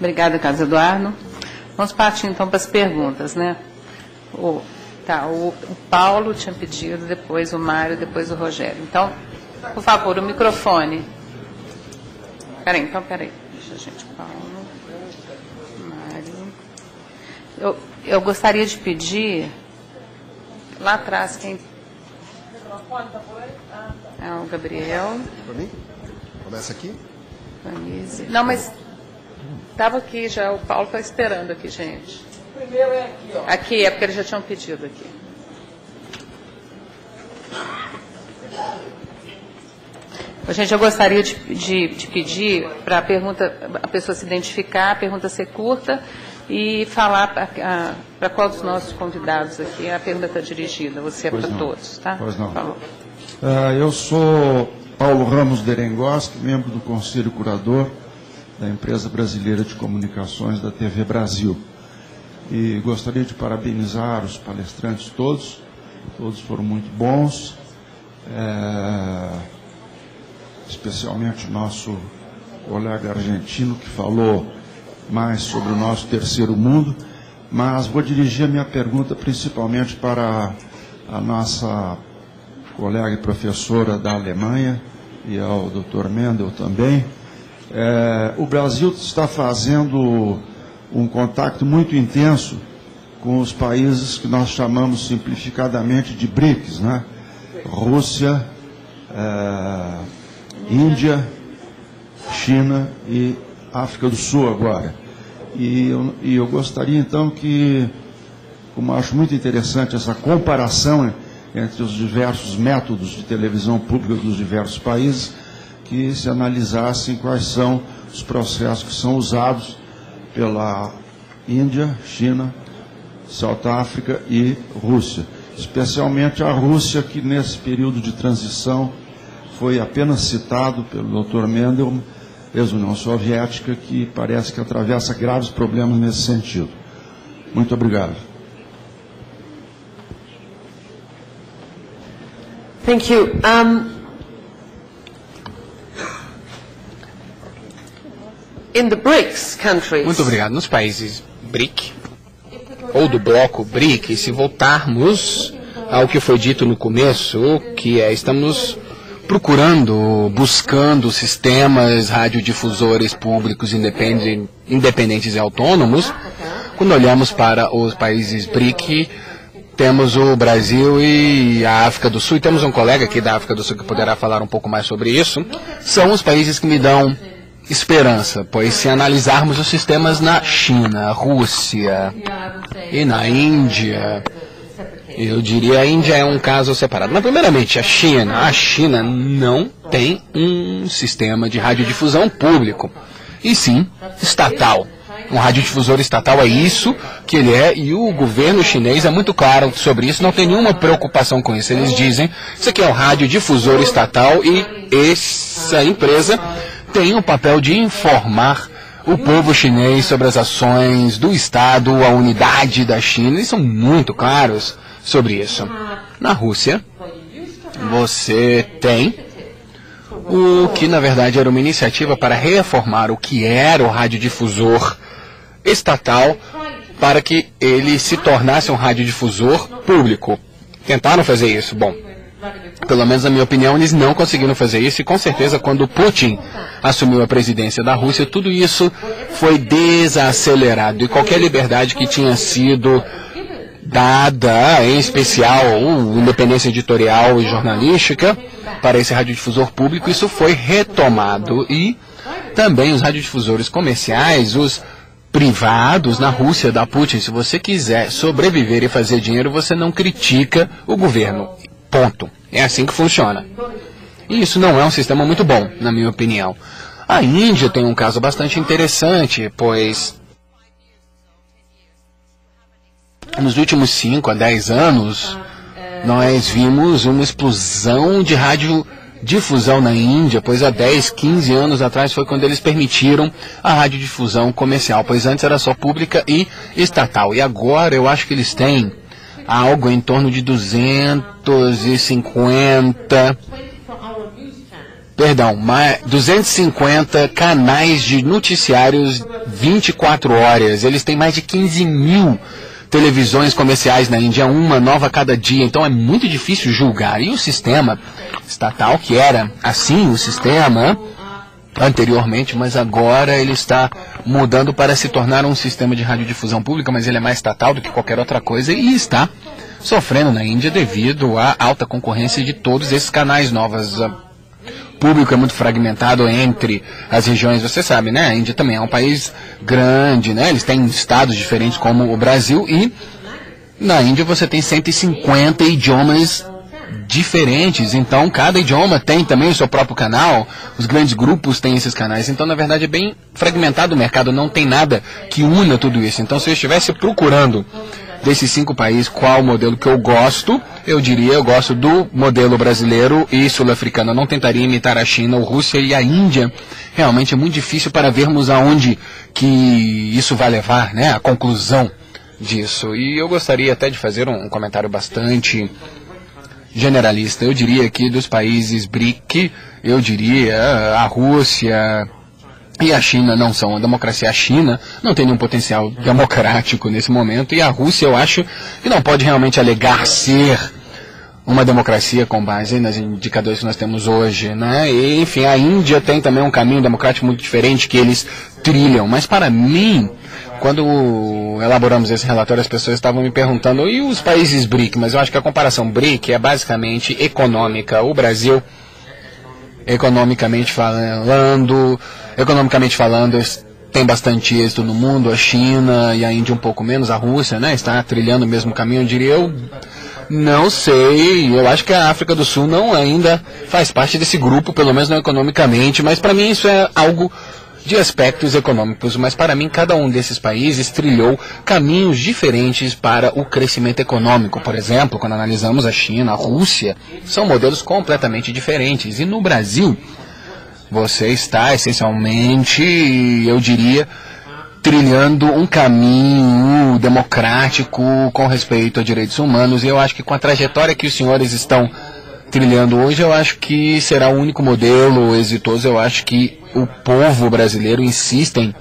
Obrigada, Carlos Eduardo. Vamos partir, então, para as perguntas, né? O Paulo tinha pedido, depois o Mário, depois o Rogério. Então, por favor, o microfone. Peraí. Deixa a gente, Paulo, Mário. Eu gostaria de pedir, lá atrás, quem... É o Gabriel. Para mim? Começa aqui? Vanise. Não, mas estava aqui já, o Paulo está esperando aqui, gente. O primeiro é aqui, ó. Aqui, é porque eles já tinham pedido aqui. Gente, eu gostaria de pedir para a pessoa se identificar, a pergunta ser curta e falar para qual dos nossos convidados aqui a pergunta está dirigida. Você é para todos, tá? Pois não. Eu sou Paulo Ramos Derengoski, membro do Conselho Curador da Empresa Brasileira de Comunicações da TV Brasil. E gostaria de parabenizar os palestrantes todos foram muito bons, especialmente o nosso colega argentino que falou mais sobre o nosso terceiro mundo, mas vou dirigir a minha pergunta principalmente para a nossa colega e professora da Alemanha e ao Dr. Mendel também. O Brasil está fazendo um contato muito intenso com os países que nós chamamos simplificadamente de BRICS, né? Rússia, Índia, China e África do Sul agora. E eu gostaria então que, como acho muito interessante essa comparação entre os diversos métodos de televisão pública dos diversos países, que se analisassem quais são os processos que são usados pela Índia, China, South África e Rússia. Especialmente a Rússia, que nesse período de transição foi apenas citado pelo Dr. Mendel, ex-União Soviética, que parece que atravessa graves problemas nesse sentido. Muito obrigado. Thank you. In the BRICS countries. Muito obrigado. Nos países BRIC, ou do bloco BRIC, se voltarmos ao que foi dito no começo, que estamos buscando sistemas radiodifusores públicos independentes e autônomos. Quando olhamos para os países BRIC, temos o Brasil e a África do Sul, e temos um colega aqui da África do Sul que poderá falar um pouco mais sobre isso. São os países que me dão esperança, pois se analisarmos os sistemas na China, Rússia e na Índia, eu diria a Índia é um caso separado. Mas primeiramente a China não tem um sistema de radiodifusão público, e sim estatal. Um radiodifusor estatal é isso que ele é, e o governo chinês é muito claro sobre isso, não tem nenhuma preocupação com isso. Eles dizem, isso aqui é um radiodifusor estatal e essa empresa tem o papel de informar o povo chinês sobre as ações do Estado, a unidade da China. Eles são muito claros sobre isso. Na Rússia, você tem o que na verdade era uma iniciativa para reformar o que era o radiodifusor estatal para que ele se tornasse um radiodifusor público. Tentaram fazer isso. Bom, pelo menos na minha opinião, eles não conseguiram fazer isso, e com certeza quando Putin assumiu a presidência da Rússia, tudo isso foi desacelerado, e qualquer liberdade que tinha sido dada, em especial independência editorial e jornalística, para esse radiodifusor público, isso foi retomado. E também os radiodifusores comerciais, os privados na Rússia da Putin, se você quiser sobreviver e fazer dinheiro, você não critica o governo. Ponto. É assim que funciona. E isso não é um sistema muito bom, na minha opinião. A Índia tem um caso bastante interessante, pois nos últimos 5 a 10 anos, nós vimos uma explosão de radiodifusão na Índia, pois há 10, 15 anos atrás foi quando eles permitiram a radiodifusão comercial, pois antes era só pública e estatal. E agora eu acho que eles têm algo em torno de 250 250 canais de noticiários 24 horas. Eles têm mais de 15 mil televisões comerciais na Índia, uma nova a cada dia. Então é muito difícil julgar. E o sistema estatal, que era assim o sistema anteriormente, mas agora ele está mudando para se tornar um sistema de radiodifusão pública, mas ele é mais estatal do que qualquer outra coisa e está sofrendo na Índia devido à alta concorrência de todos esses canais novos. O público é muito fragmentado entre as regiões, você sabe, né? A Índia também é um país grande, né? Eles têm estados diferentes como o Brasil e na Índia você tem 150 idiomas diferentes, então cada idioma tem também o seu próprio canal, os grandes grupos têm esses canais, então na verdade é bem fragmentado o mercado, não tem nada que una tudo isso. Então se eu estivesse procurando desses 5 países qual modelo que eu gosto, eu diria eu gosto do modelo brasileiro e sul-africano. Eu não tentaria imitar a China, a Rússia e a Índia. Realmente é muito difícil para vermos aonde que isso vai levar, né, a conclusão disso. E eu gostaria até de fazer um comentário bastante generalista. Eu diria que dos países BRIC, eu diria a Rússia e a China não são uma democracia. A China não tem nenhum potencial democrático nesse momento e a Rússia eu acho que não pode realmente alegar ser uma democracia com base nos indicadores que nós temos hoje, né? E, enfim, a Índia tem também um caminho democrático muito diferente que eles trilham, mas para mim, quando elaboramos esse relatório, as pessoas estavam me perguntando, e os países BRIC? Mas eu acho que a comparação BRIC é basicamente econômica. O Brasil, economicamente falando, tem bastante êxito no mundo. A China e a Índia um pouco menos. A Rússia, né, está trilhando o mesmo caminho, eu diria. Eu não sei, eu acho que a África do Sul não ainda faz parte desse grupo, pelo menos não economicamente, mas para mim isso é algo de aspectos econômicos, mas para mim cada um desses países trilhou caminhos diferentes para o crescimento econômico. Por exemplo, quando analisamos a China, a Rússia, são modelos completamente diferentes. E no Brasil, você está essencialmente, eu diria, trilhando um caminho democrático com respeito a direitos humanos. E eu acho que com a trajetória que os senhores estão trilhando hoje, eu acho que será o único modelo exitoso. Eu acho que o povo brasileiro insistem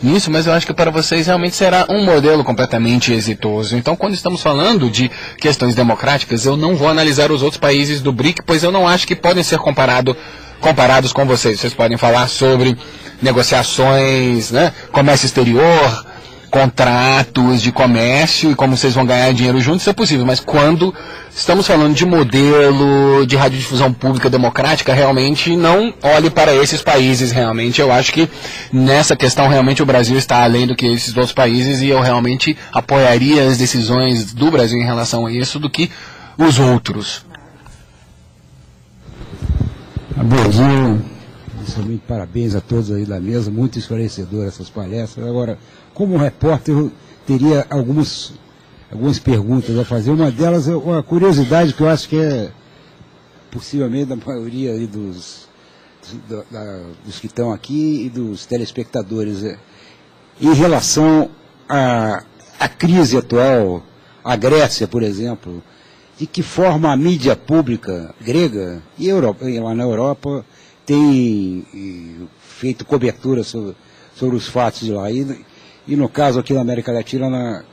nisso, mas eu acho que para vocês realmente será um modelo completamente exitoso. Então, quando estamos falando de questões democráticas, eu não vou analisar os outros países do BRIC, pois eu não acho que podem ser comparados com vocês. Vocês podem falar sobre negociações, né, comércio exterior, contratos de comércio e como vocês vão ganhar dinheiro juntos, isso é possível, mas quando estamos falando de modelo de radiodifusão pública democrática, realmente não olhe para esses países. Realmente eu acho que nessa questão realmente o Brasil está além do que esses outros países e eu realmente apoiaria as decisões do Brasil em relação a isso do que os outros. Bom dia. Inicialmente, parabéns a todos aí da mesa, muito esclarecedor essas palestras. Agora, como repórter, eu teria algumas perguntas a fazer. Uma delas é uma curiosidade que eu acho que é possivelmente da maioria aí dos que estão aqui e dos telespectadores. Em relação à crise atual, a Grécia, por exemplo, de que forma a mídia pública grega e lá na Europa tem feito cobertura sobre os fatos de lá, e no caso aqui na América Latina,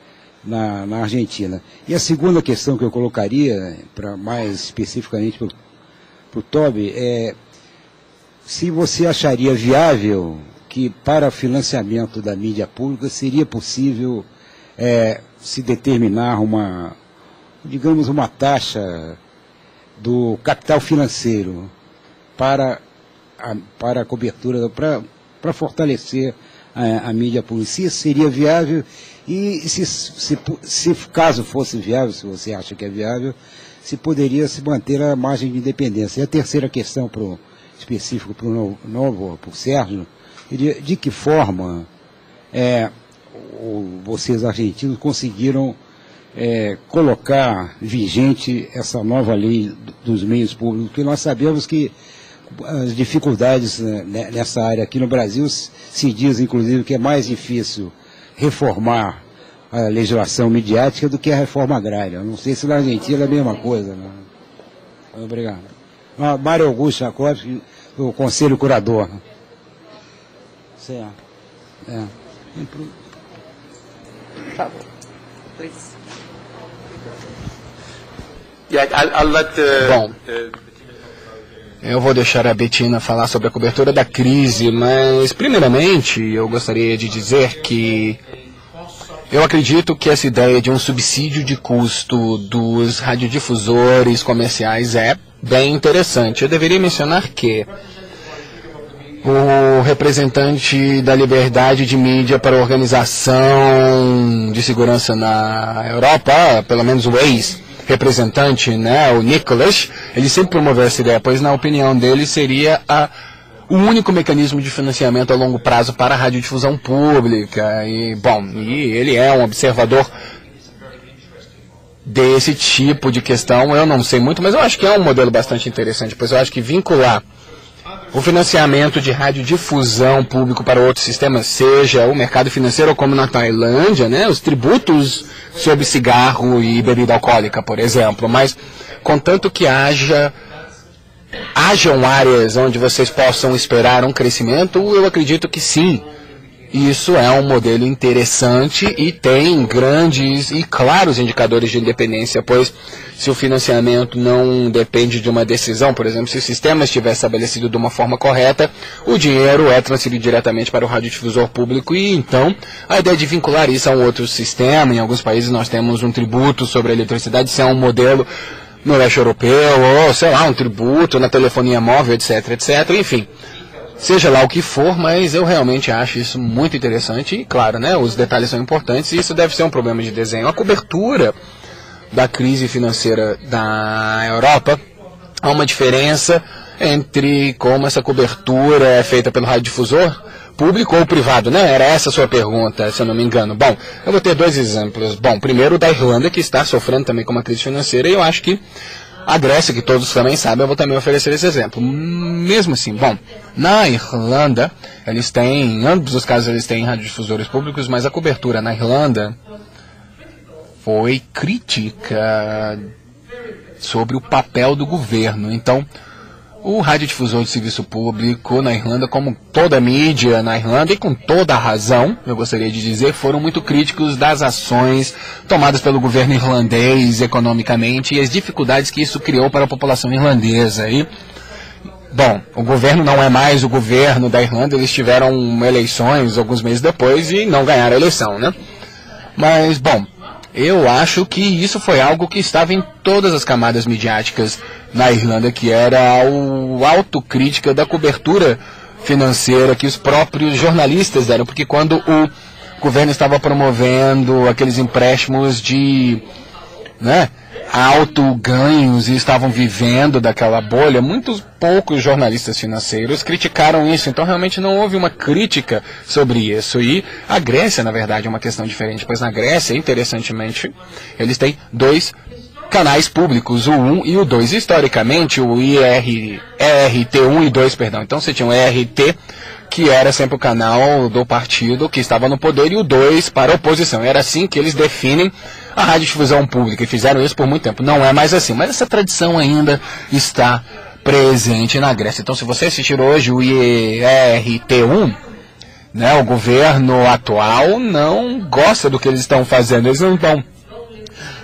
na Argentina. E a segunda questão que eu colocaria, mais especificamente para o Toby, é se você acharia viável que para financiamento da mídia pública seria possível se determinar uma taxa do capital financeiro para a cobertura, para fortalecer a mídia pública. Se seria viável e se caso fosse viável, se você acha que é viável, se poderia se manter a margem de independência. E a terceira questão específica para o para o Sérgio, de que forma vocês argentinos conseguiram colocar vigente essa nova lei dos meios públicos, porque nós sabemos que as dificuldades nessa área aqui no Brasil se diz, inclusive, que é mais difícil reformar a legislação midiática do que a reforma agrária. Não sei se na Argentina é a mesma coisa. Né? Obrigado. Mário Augusto Jacob, do Conselho Curador. Certo. Por favor. Please. Bom, eu vou deixar a Bettina falar sobre a cobertura da crise, mas primeiramente eu gostaria de dizer que eu acredito que essa ideia de um subsídio de custo dos radiodifusores comerciais é bem interessante. Eu deveria mencionar que o representante da liberdade de mídia para a Organização de Segurança na Europa, pelo menos o ex-representante, né, o Nicholas, ele sempre promoveu essa ideia, pois na opinião dele seria o único mecanismo de financiamento a longo prazo para a radiodifusão pública. E, bom, ele é um observador desse tipo de questão. Eu não sei muito, mas eu acho que é um modelo bastante interessante, pois eu acho que vincular o financiamento de radiodifusão público para outros sistemas, seja o mercado financeiro como na Tailândia, né, os tributos sobre cigarro e bebida alcoólica, por exemplo, mas contanto que hajam áreas onde vocês possam esperar um crescimento, eu acredito que sim. Isso é um modelo interessante e tem grandes e claros indicadores de independência, pois se o financiamento não depende de uma decisão, por exemplo, se o sistema estiver estabelecido de uma forma correta, o dinheiro é transferido diretamente para o radiodifusor público e então a ideia de vincular isso a um outro sistema, em alguns países nós temos um tributo sobre a eletricidade, se é um modelo no leste europeu, ou sei lá, um tributo na telefonia móvel, etc, etc, enfim. Seja lá o que for, mas eu realmente acho isso muito interessante e, claro, né, os detalhes são importantes e isso deve ser um problema de desenho. A cobertura da crise financeira da Europa, há uma diferença entre como essa cobertura é feita pelo radiodifusor público ou privado, né? Era essa a sua pergunta, se eu não me engano. Bom, eu vou ter dois exemplos. Bom, primeiro da Irlanda, que está sofrendo também com uma crise financeira, e eu acho que a Grécia, que todos também sabem, eu vou também oferecer esse exemplo. Mesmo assim, bom, na Irlanda, eles têm, em ambos os casos eles têm radiodifusores públicos, mas a cobertura na Irlanda foi crítica sobre o papel do governo. Então, o radiodifusor de serviço público na Irlanda, como toda a mídia na Irlanda, e com toda a razão, eu gostaria de dizer, foram muito críticos das ações tomadas pelo governo irlandês economicamente e as dificuldades que isso criou para a população irlandesa. E, bom, o governo não é mais o governo da Irlanda, eles tiveram eleições alguns meses depois e não ganharam a eleição, né? Mas, bom, eu acho que isso foi algo que estava em todas as camadas midiáticas na Irlanda, que era a autocrítica da cobertura financeira que os próprios jornalistas deram, porque quando o governo estava promovendo aqueles empréstimos de, né, alto ganhos e estavam vivendo daquela bolha, muitos poucos jornalistas financeiros criticaram isso, então realmente não houve uma crítica sobre isso. E a Grécia, na verdade, é uma questão diferente, pois na Grécia, interessantemente, eles têm dois canais públicos, o 1 e o 2. Historicamente, o ERT1 e 2, perdão. Então você tinha o ERT, que era sempre o canal do partido que estava no poder, e o 2 para a oposição. Era assim que eles definem a radiodifusão pública, e fizeram isso por muito tempo. Não é mais assim, mas essa tradição ainda está presente na Grécia. Então se você assistir hoje o ERT1, né, o governo atual não gosta do que eles estão fazendo. Eles não estão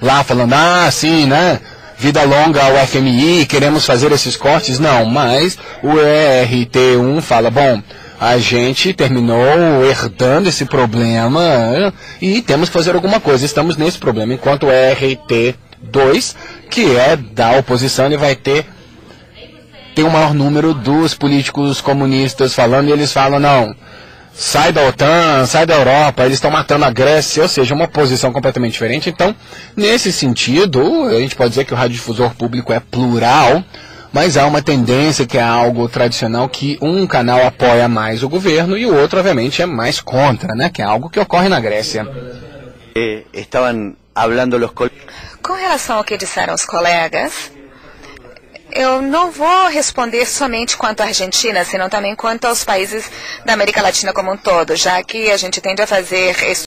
lá falando, sim, né, vida longa ao FMI, queremos fazer esses cortes. Não, mas o ERT1 fala, bom, a gente terminou herdando esse problema e temos que fazer alguma coisa, estamos nesse problema. Enquanto o ERT2, que é da oposição, ele vai ter o maior número dos políticos comunistas falando, e eles falam, não, sai da OTAN, sai da Europa, eles estão matando a Grécia, ou seja, uma posição completamente diferente. Então, nesse sentido, a gente pode dizer que o radiodifusor público é plural, mas há uma tendência que é algo tradicional, que um canal apoia mais o governo e o outro, obviamente, é mais contra, né? Que é algo que ocorre na Grécia. Com relação ao que disseram os colegas, eu não vou responder somente quanto à Argentina, senão também quanto aos países da América Latina como um todo, já que a gente tende a fazer